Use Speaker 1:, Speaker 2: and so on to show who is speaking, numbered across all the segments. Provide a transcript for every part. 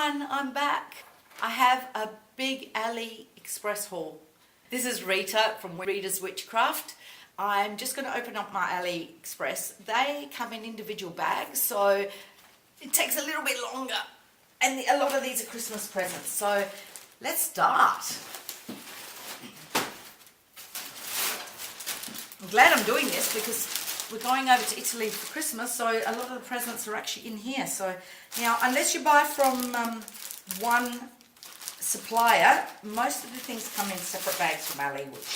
Speaker 1: everyone, I'm back. I have a big AliExpress haul. This is Rita from Rita's Witchcraft. I'm just going to open up my AliExpress. They come in individual bags, so it takes a little bit longer. And a lot of these are Christmas presents, so let's start. I'm glad I'm doing this because we're going over to Italy for Christmas, so a lot of the presents are actually in here. So now, unless you buy from one supplier, most of the things come in separate bags from Ali, which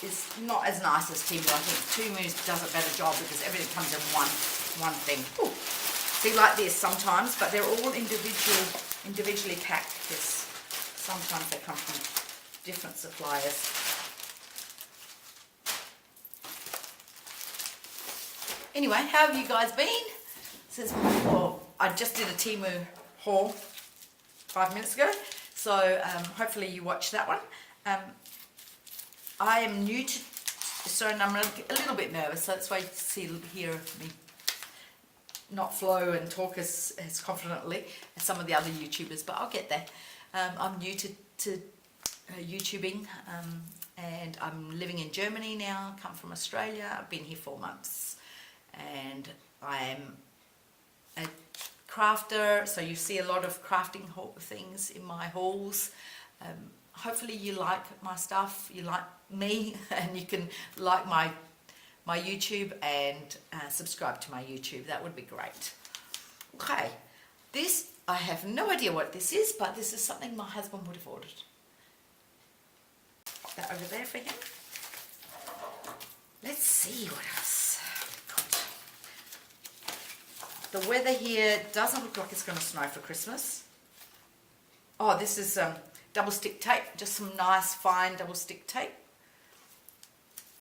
Speaker 1: is not as nice as Temu. I think Temu does a better job because everything comes in one thing. Ooh. Be like this sometimes, but they're all individually packed because sometimes they come from different suppliers. Anyway, how have you guys been? I just did a Temu haul 5 minutes ago, so hopefully you watched that one. I am new to, so I'm a little bit nervous, so that's why you hear me not flow and talk as confidently as some of the other YouTubers, but I'll get there. I'm new to YouTubing, and I'm living in Germany now, come from Australia. I've been here 4 months. And I'm a crafter, so you see a lot of crafting things in my hauls. Hopefully you like my stuff, you like me, and you can like my YouTube and subscribe to my YouTube. That would be great. Okay, this, I have no idea what this is, but this is something my husband would have ordered. Pop that over there for him. Let's see what else. The weather here doesn't look like it's going to snow for Christmas. Oh, this is double stick tape, just some nice fine double stick tape.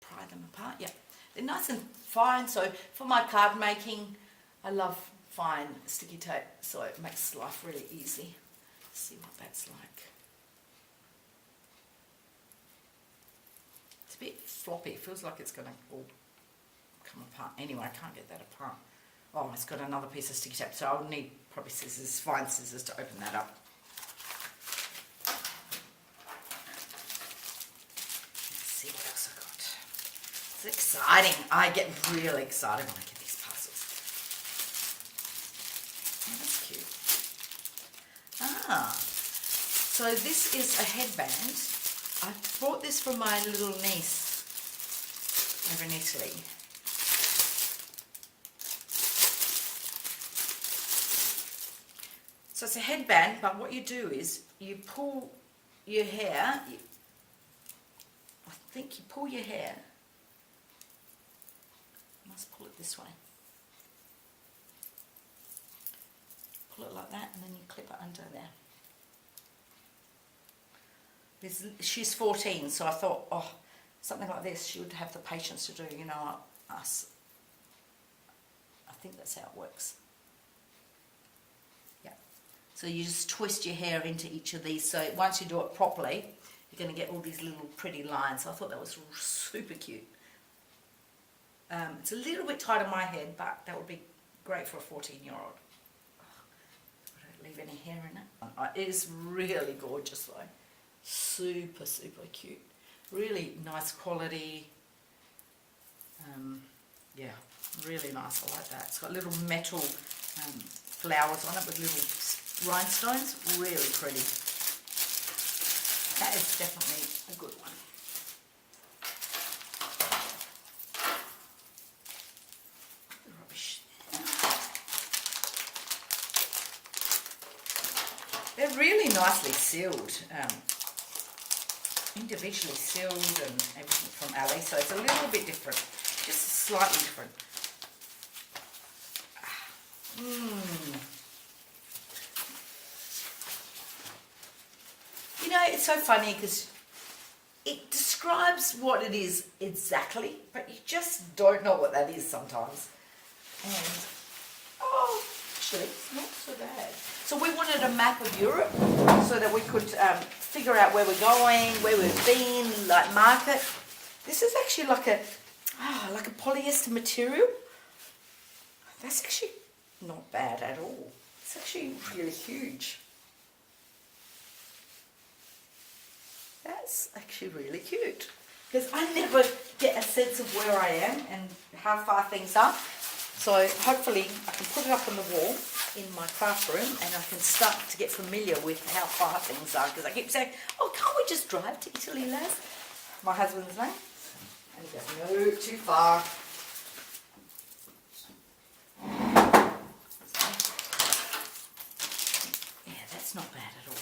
Speaker 1: Pry them apart, yeah. They're nice and fine, so for my card making, I love fine sticky tape, so it makes life really easy. Let's see what that's like. It's a bit floppy, it feels like it's going to all come apart. Anyway, I can't get that apart. Oh, it's got another piece of sticky tape, so I'll need probably scissors, fine scissors, to open that up. Let's see what else I got. It's exciting. I get really excited when I get these parcels. Oh, that's cute. Ah, so this is a headband. I bought this for my little niece over in Italy. So it's a headband, but what you do is you pull your hair, I think you pull your hair, you must pull it this way. Pull it like that and then you clip it under there. She's 14, so I thought, oh, something like this she would have the patience to do, you know, us. I think that's how it works. So you just twist your hair into each of these, so once you do it properly, you're going to get all these little pretty lines. So I thought that was super cute. It's a little bit tight on my head, but that would be great for a 14-year-old. I don't leave any hair in it. It is really gorgeous though. Super, super cute. Really nice quality. Yeah, really nice. I like that. It's got little metal flowers on it with little rhinestones, really pretty. That is definitely a good one. Rubbish. They're really nicely sealed, individually sealed and everything from Ali, so it's a little bit different, just slightly different. You know, it's so funny because it describes what it is exactly, but you just don't know what that is sometimes. And, oh, actually, it's not so bad. So we wanted a map of Europe so that we could figure out where we're going, where we've been, like mark it. This is actually like a polyester material. That's actually not bad at all. It's actually really huge. That's actually really cute. Because I never get a sense of where I am and how far things are. So hopefully I can put it up on the wall in my craft room and I can start to get familiar with how far things are. Because I keep saying, oh, can't we just drive to Italy, Les? My husband's name. And he goes, no, too far. Yeah, that's not bad at all.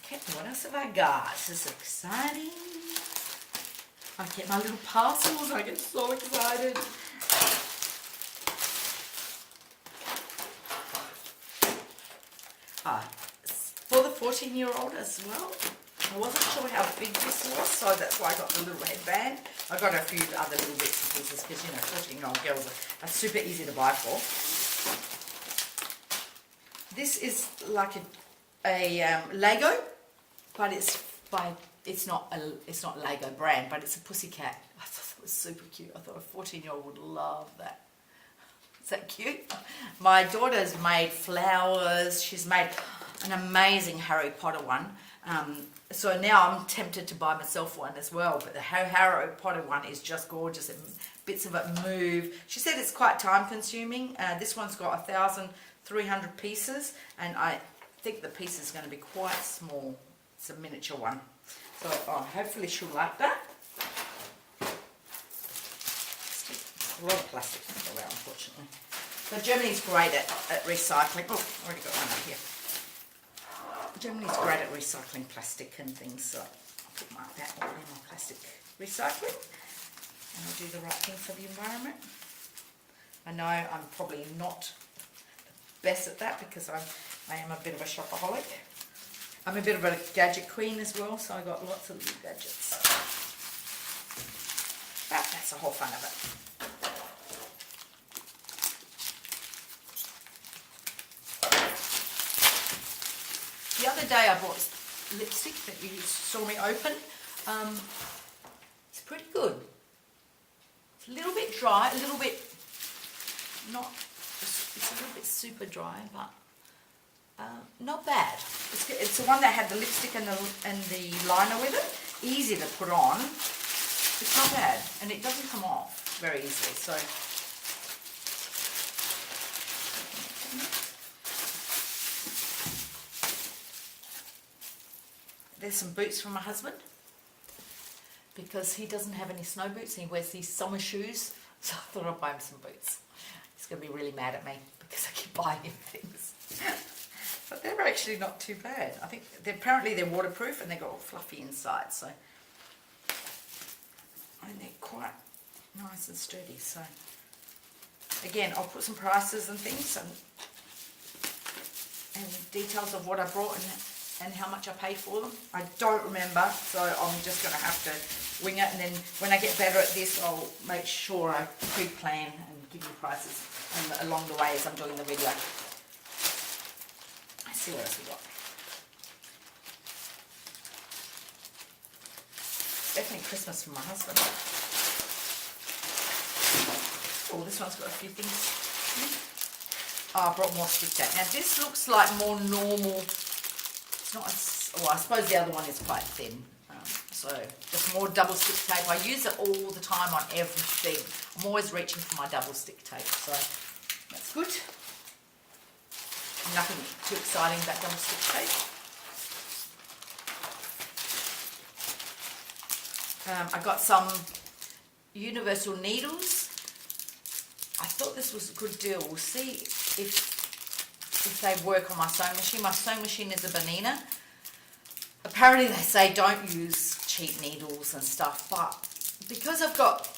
Speaker 1: Okay, what else have I got? This is exciting. I get my little parcels. I get so excited. For the 14-year-old as well. I wasn't sure how big this was, so that's why I got the little headband. I got a few other little bits and pieces because, you know, 14-year-old girls are super easy to buy for. This is like a Lego, but it's not Lego brand, but it's a pussycat. I thought it was super cute. I thought a 14-year-old would love that. Is that cute? My daughter's made flowers. She's made an amazing Harry Potter one. So now I'm tempted to buy myself one as well. But the Harry Potter one is just gorgeous. And bits of it move. She said it's quite time consuming. This one's got 1,300 pieces. And I think the piece is going to be quite small. It's a miniature one. So hopefully she'll like that. A lot of plastic around, unfortunately. So Germany's great at recycling. Oh, I already got one up here. Germany's great at recycling plastic and things, so I'll put that all in my plastic recycling. And I'll do the right thing for the environment. I know I'm probably not the best at that because I am a bit of a shopaholic. I'm a bit of a gadget queen as well, so I got lots of little gadgets. But that's the whole fun of it. The other day I bought lipstick that you saw me open. It's pretty good. It's a little bit dry, a little bit not, it's a little bit super dry, but not bad. It's the one that had the lipstick and the liner with it. Easy to put on. It's not bad, and it doesn't come off very easily. So. There's some boots from my husband because he doesn't have any snow boots and he wears these summer shoes, so I thought I'd buy him some boots. He's going to be really mad at me because I keep buying him things. But they're actually not too bad. I think apparently they're waterproof and they've got all fluffy inside, so and they're quite nice and sturdy. So again, I'll put some prices and things and details of what I brought and how much I paid for them. I don't remember, so I'm just going to have to wing it, and then when I get better at this I'll make sure I pre-plan and give you prices along the way as I'm doing the video. Let's see what else we got. Definitely Christmas from my husband. Oh, this one's got a few things. Oh, I brought more stick tape. Now this looks like more normal. Not as, well, I suppose the other one is quite thin, so just more double stick tape. I use it all the time on everything. I'm always reaching for my double stick tape, so that's good. Nothing too exciting about double stick tape. I got some universal needles. I thought this was a good deal. We'll see if they work on my sewing machine. My sewing machine is a Bonina. Apparently they say don't use cheap needles and stuff, but because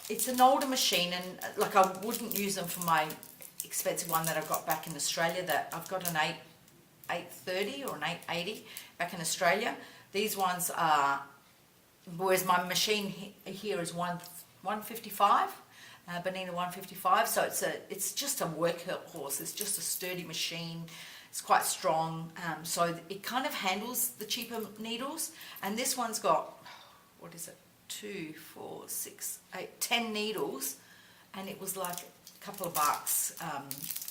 Speaker 1: it's an older machine, and like I wouldn't use them for my expensive one that I've got back in Australia. That I've got an 830 or an 880 back in Australia. These ones are, whereas my machine here is 155. Bonina 155, so it's just a workhorse. It's just a sturdy machine. It's quite strong, so it kind of handles the cheaper needles. And this one's got, what is it, 2, 4, 6, 8, 10 needles, and it was like a couple of bucks,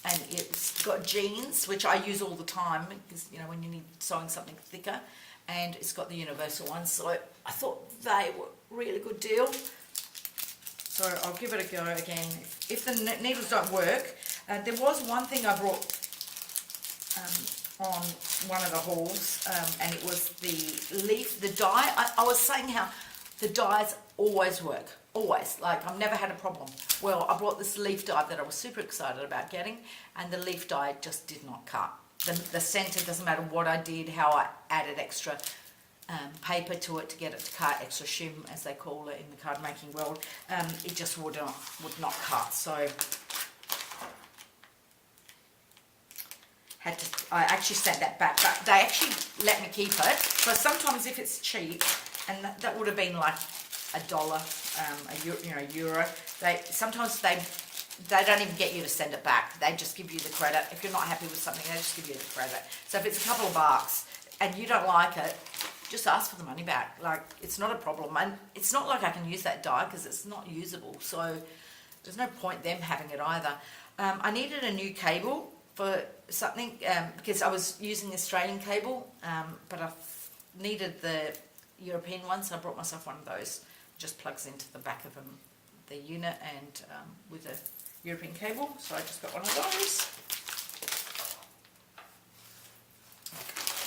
Speaker 1: and it's got jeans, which I use all the time because, you know, when you need sewing something thicker, and it's got the universal ones, so I thought they were a really good deal. So I'll give it a go again. If the needles don't work, there was one thing I brought on one of the hauls, and it was the dye. I was saying how the dyes always work, always. Like, I've never had a problem. Well, I brought this leaf dye that I was super excited about getting, and the leaf dye just did not cut. The centre, doesn't matter what I did, how I added extra paper to it to get it to cut, extra shim as they call it in the card making world, it just would not cut. So I actually sent that back, but they actually let me keep it. So sometimes if it's cheap, and that would have been like $1, €1, sometimes they don't even get you to send it back. They just give you the credit. If you're not happy with something, they just give you the credit. So if it's a couple of bucks and you don't like it, just ask for the money back. Like, it's not a problem. And it's not like I can use that dye because it's not usable. So there's no point them having it either. I needed a new cable for something because I was using Australian cable, but I needed the European one, so I brought myself one of those. Just plugs into the back of the unit and with a European cable, so I just got one of those.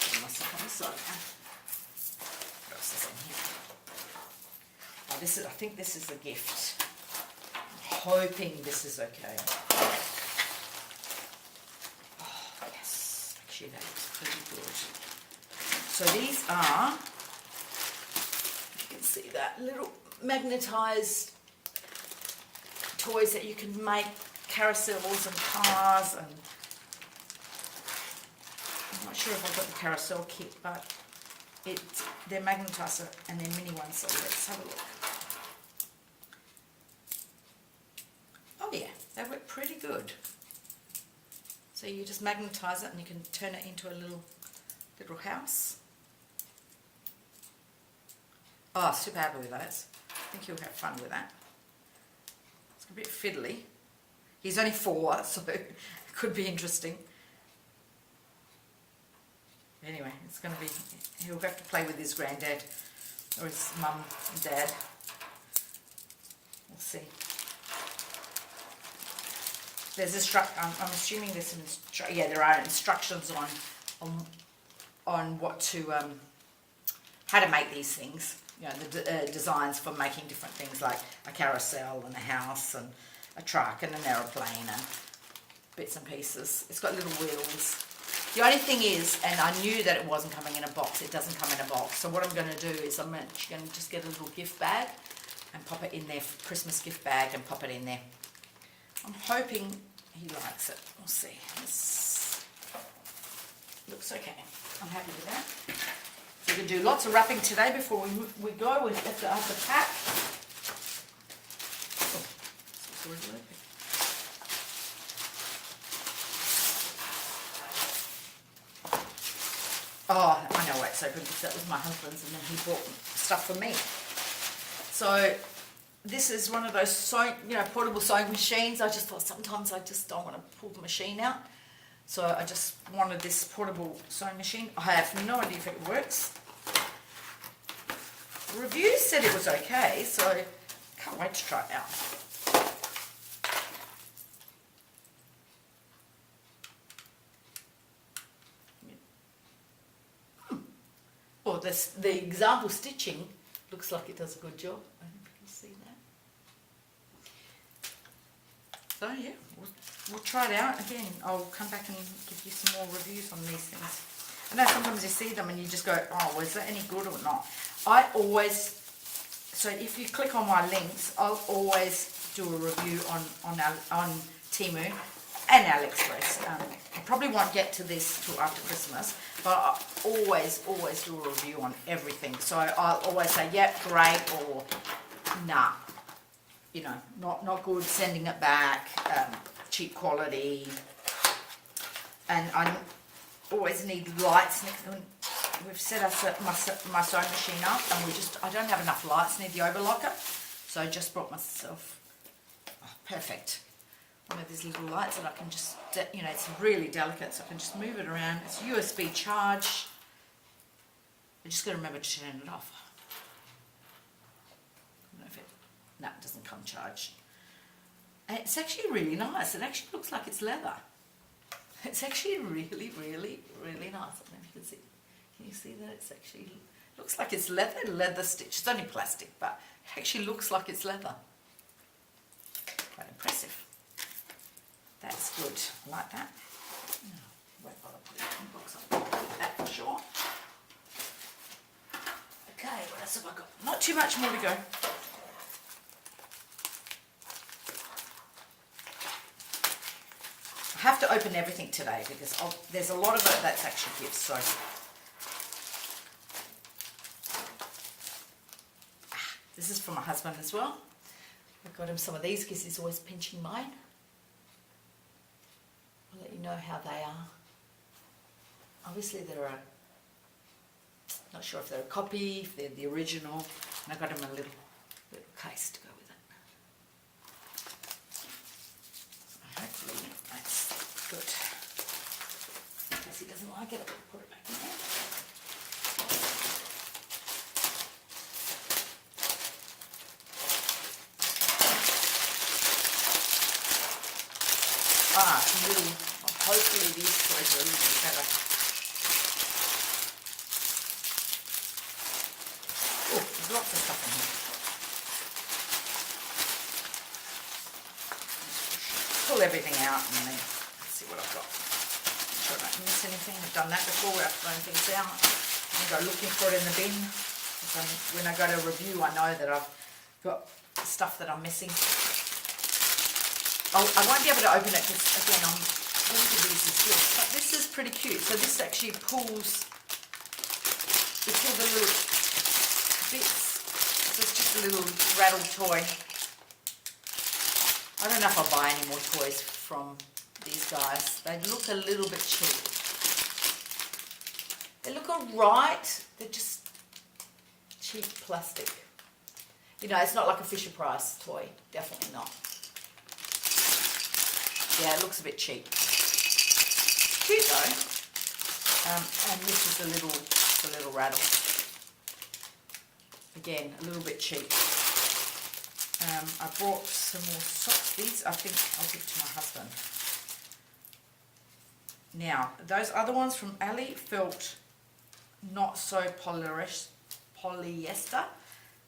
Speaker 1: Put myself on the side now. What else is in here? Oh, this is. I think this is a gift. I'm hoping this is okay. Oh yes, actually that's pretty good. So these are, you can see that, little magnetized toys that you can make carousels and cars, and I'm not sure if I've got the carousel kit, but they're magnetized and they're mini ones, so let's have a look. Oh yeah, they work pretty good. So you just magnetize it and you can turn it into a little house. Oh, super happy with those. I think you'll have fun with that. It's a bit fiddly. He's only 4, so it could be interesting. Anyway, it's going to be, he'll have to play with his granddad or his mum and dad. We'll see. There's I'm assuming there's some, there are instructions on what to, how to make these things. You know, the designs for making different things like a carousel and a house and a truck and an aeroplane and bits and pieces. It's got little wheels. The only thing is, and I knew that it wasn't coming in a box, it doesn't come in a box. So what I'm going to do is I'm actually going to just get a little gift bag and pop it in there, Christmas gift bag, and pop it in there. I'm hoping he likes it. We'll see. This looks okay. I'm happy with that. We're going to do lots of wrapping today before we go. We have to pack. Oh, I know why it's so good, because that was my husband's and then he bought stuff for me. So this is one of those portable sewing machines. I just thought sometimes I just don't want to pull the machine out. So I just wanted this portable sewing machine. I have no idea if it works. Reviews said it was okay, so can't wait to try it out. Well, the example stitching looks like it does a good job. I don't know if you can see that. So yeah, we'll try it out. Again, I'll come back and give you some more reviews on these things. I know sometimes you see them and you just go, oh, was that any good or not? I always, so if you click on my links, I'll always do a review on Temu and AliExpress. I probably won't get to this till after Christmas, but I always do a review on everything. So I'll always say, yep, great, or nah, you know, not good, sending it back, cheap quality. And I always need lights. We've set my sewing machine up, and I don't have enough lights near the overlocker, so I just brought myself, perfect. one of these little lights that I can just, you know, it's really delicate, so I can just move it around. It's USB charge. I just got to remember to turn it off. I don't know if no, it doesn't come charged. And it's actually really nice. It actually looks like it's leather. It's actually really, really, really nice. I don't know if you can see. Can you see that? It's actually looks like it's leather stitch. It's only plastic, but it actually looks like it's leather. Quite impressive. That's good. I like that. Won't bother putting it in the box. I'll put that for sure. Okay, what else have I got? Not too much more to go. I have to open everything today because there's a lot of it that's actually gifts. So this is for my husband as well. I got him some of these because he's always pinching mine. I'll let you know how they are. Obviously they're not sure if they're a copy, if they're the original, and I got him a little case to go with it. So hopefully that's good. In case he doesn't like it, I'll put it back in there. Some little, hopefully these toys are a little bit better. Oh, there's lots of stuff in here. Pull everything out and then let's see what I've got. Make sure I don't miss anything. I've done that before where I've thrown things out. I go looking for it in the bin. When I go to review, I know that I've got stuff that I'm missing. I won't be able to open it because, again, I'm going to use this gifts, but this is pretty cute. So this actually pulls, you pull the little bits. So it's just a little rattle toy. I don't know if I'll buy any more toys from these guys. They look a little bit cheap. They look alright. They're just cheap plastic. You know, it's not like a Fisher-Price toy. Definitely not. Yeah, it looks a bit cheap. Cute though. And this is the little rattle. Again, a little bit cheap. I bought some more socks. These I think I'll give to my husband. Now, those other ones from Ali felt not so polyester.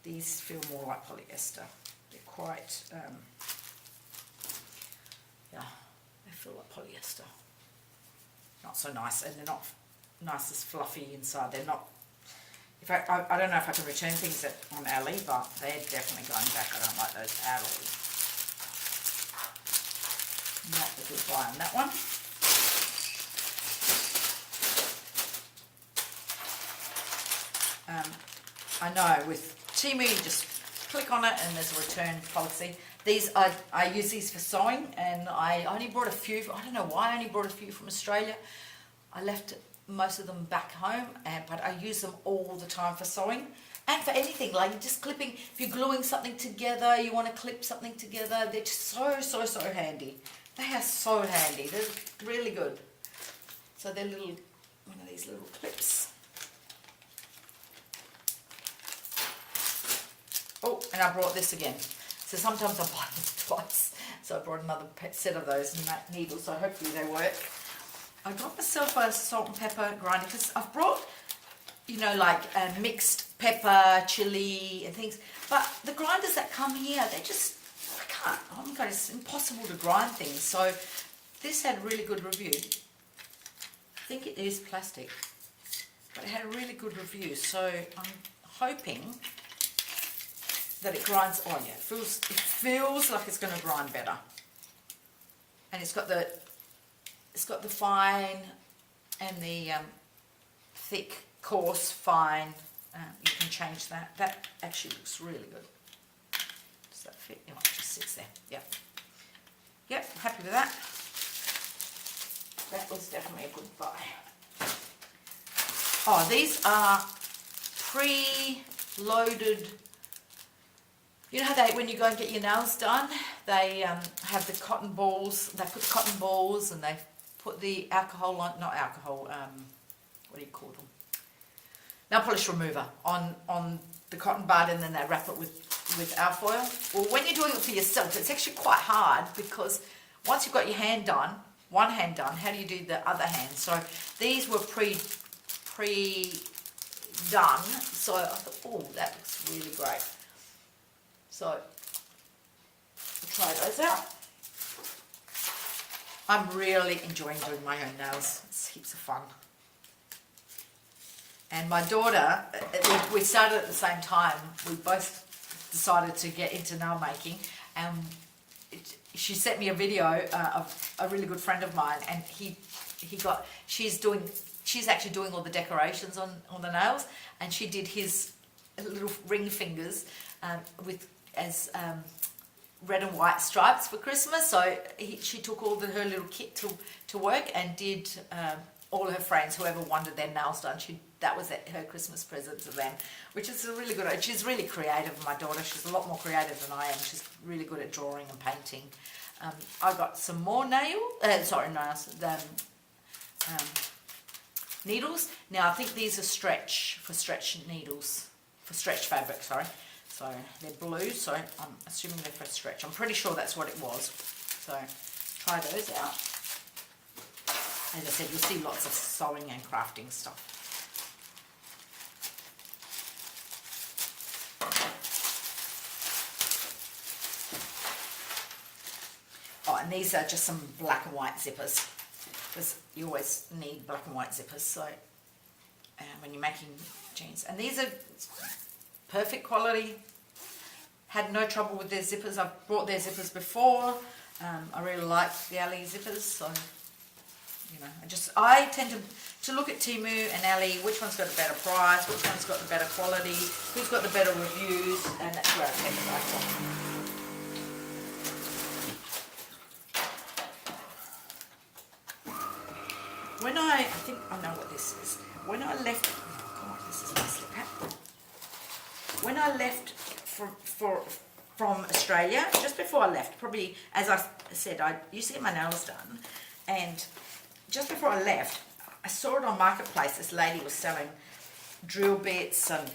Speaker 1: These feel more like polyester. They're quite yeah, they feel like polyester. Not so nice, and they're not nice as fluffy inside. They're not. In fact, I don't know if I can return things on Ali, but they're definitely going back. I don't like those at all. Not a good buy on that one. I know with Temu you just click on it and there's a return policy. These I use these for sewing, and I only brought a few. I don't know why I only brought a few from Australia. I left most of them back home, but I use them all the time for sewing and for anything, like just clipping. If you're gluing something together, you want to clip something together, they're just so handy. They are so handy. They're really good. So they're one of these little clips. Oh, and I brought this again. So sometimes I buy this twice. So I brought another set of those needles, so hopefully they work. I got myself a salt and pepper grinder because I've brought, you know, like mixed pepper, chili and things. But the grinders that come here, they just, I can't, oh my God, it's impossible to grind things. So this had a really good review. I think it is plastic, but it had a really good review. So I'm hoping that it grinds. Oh yeah, it feels like it's going to grind better. And it's got the fine and the thick, coarse, fine. You can change that. That actually looks really good. Does that fit? You know, it just sits there. Yep. Yep, happy with that. That was definitely a good buy. Oh, these are pre-loaded You know how when you go and get your nails done, they have the cotton balls, they put the cotton balls and they put the alcohol on, not alcohol, what do you call them? Nail polish remover on the cotton bud, and then they wrap it with alfoil. Well, when you're doing it for yourself, it's actually quite hard, because once you've got your hand done, one hand done, how do you do the other hand? So these were pre-done, so I thought, oh, that looks really great. So I'll try those out. I'm really enjoying doing my own nails. It's heaps of fun. And my daughter, we started at the same time. We both decided to get into nail making, and she sent me a video of a really good friend of mine, and she's actually doing all the decorations on the nails, and she did his little ring fingers with red and white stripes for Christmas. So she took all her little kit to work, and did all her friends, whoever wanted their nails done, that was her Christmas present to them, which is a really good. She's really creative, my daughter. She's a lot more creative than I am. She's really good at drawing and painting. I got some more needles. Now I think these are stretch needles, for stretch fabric, sorry. So they're blue, so I'm assuming they're for stretch. I'm pretty sure that's what it was. So try those out. As I said, you'll see lots of sewing and crafting stuff. Oh, and these are just some black and white zippers, because you always need black and white zippers, so when you're making jeans. And these are perfect quality. Had no trouble with their zippers. I've bought their zippers before. I really like the Ali zippers, so you know, I tend to look at Temu and Ali, which one's got a better price, which one's got the better quality, who's got the better reviews, and that's where I take advice from. I think I know what this is. When I left, oh God, this is my slip hat. When I left from Australia, just before I left, probably, as I said, I used to get my nails done, and just before I left, I saw it on Marketplace. This lady was selling drill bits and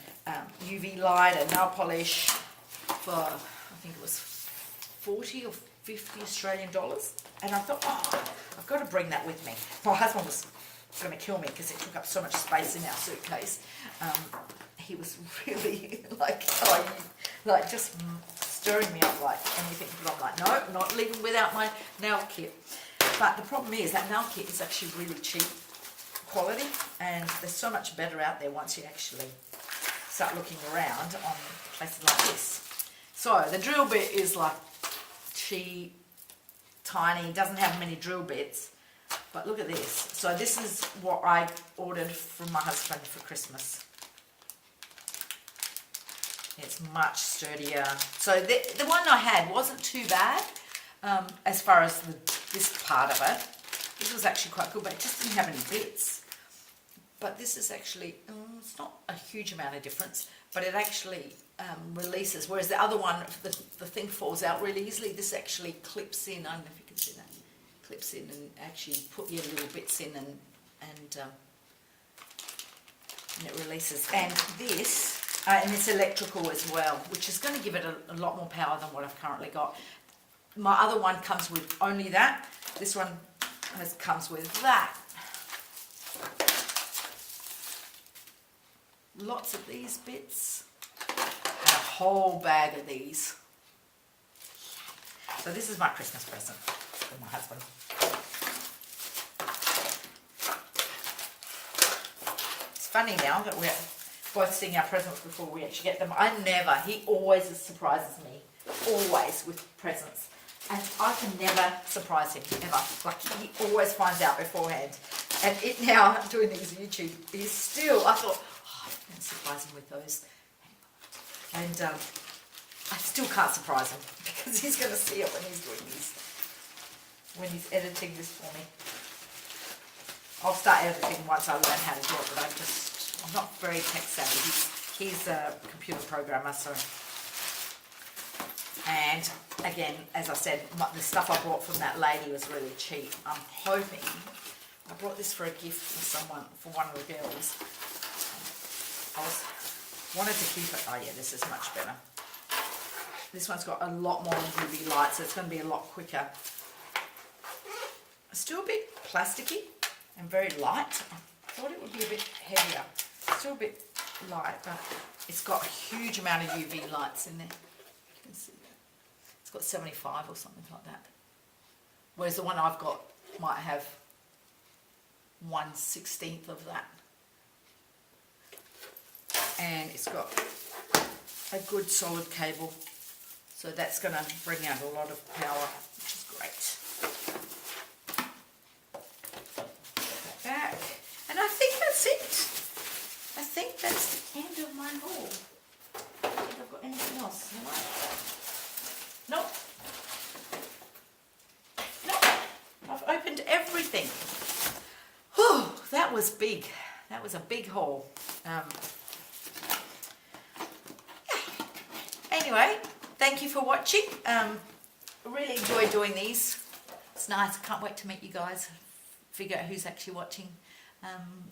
Speaker 1: UV light and nail polish for, I think it was 40 or 50 Australian dollars. And I thought, oh, I've got to bring that with me. My husband was going to kill me because it took up so much space in our suitcase. He was really like just stirring me up like anything. But I'm like, no, not leaving without my nail kit. But the problem is that nail kit is actually really cheap quality, and there's so much better out there once you actually start looking around on places like this. So the drill bit is like cheap, tiny, doesn't have many drill bits, but look at this. So this is what I ordered from my husband for Christmas. It's much sturdier. So the one I had wasn't too bad as far as this part of it. This was actually quite good, but it just didn't have any bits. But this is actually, it's not a huge amount of difference, but it actually releases, whereas the other one, the thing falls out really easily. This actually clips in. I don't know if you can see that. Clips in and actually put your little bits in, and it releases. And this, and it's electrical as well, which is going to give it a lot more power than what I've currently got. My other one comes with only that. This one comes with that. Lots of these bits, and a whole bag of these. So this is my Christmas present for my husband. It's funny now that we're both seeing our presents before we actually get them. He always surprises me, always with presents. And I can never surprise him, ever. Like, he always finds out beforehand. And now, doing these YouTube, he's still, I thought, oh, I can surprise him with those. And I still can't surprise him, because he's going to see it when he's doing this, when he's editing this for me. I'll start editing once I learn how to do it, but I'm not very tech savvy. He's a computer programmer, so And again, as I said, the stuff I bought from that lady was really cheap. I'm hoping, I brought this for a gift for someone, for one of the girls. Wanted to keep it. Oh yeah, this is much better. This one's got a lot more UV light, so it's going to be a lot quicker. It's still a bit plasticky and very light. I thought it would be a bit heavier. Still a bit light, but it's got a huge amount of UV lights in there. You can see that. It's got 75 or something like that. Whereas the one I've got might have 1/16 of that. And it's got a good solid cable, so that's going to bring out a lot of power, which is great. Put that back, and I think that's it. I think that's the end of my haul. I don't think I've got anything else. Nope. I've opened everything. Whew, that was big. That was a big haul. Anyway, thank you for watching. Really enjoy doing these. It's nice. Can't wait to meet you guys. Figure out who's actually watching.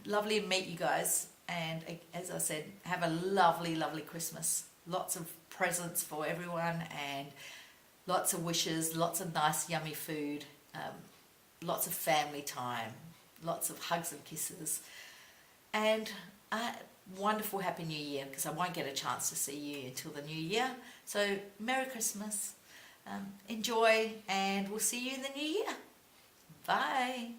Speaker 1: Lovely to meet you guys. And as I said, have a lovely, lovely Christmas. Lots of presents for everyone and lots of wishes, lots of nice, yummy food, lots of family time, lots of hugs and kisses. And wonderful Happy New Year, because I won't get a chance to see you until the new year. So Merry Christmas, enjoy, and we'll see you in the new year. Bye.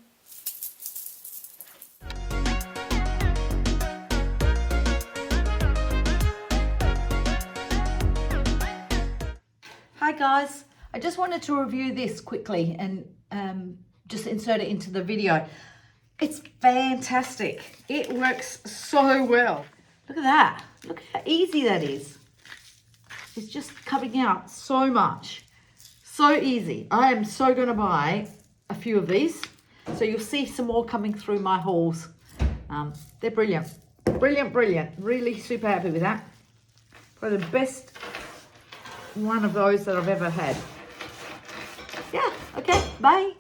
Speaker 1: Hi guys, I just wanted to review this quickly and just insert it into the video. It's fantastic. It works so well. Look at that. Look how easy that is. It's just coming out so much. So easy. I am so going to buy a few of these. So you'll see some more coming through my hauls. They're brilliant. Brilliant, brilliant. Really super happy with that. Probably the best one of those that I've ever had. Yeah, okay, bye.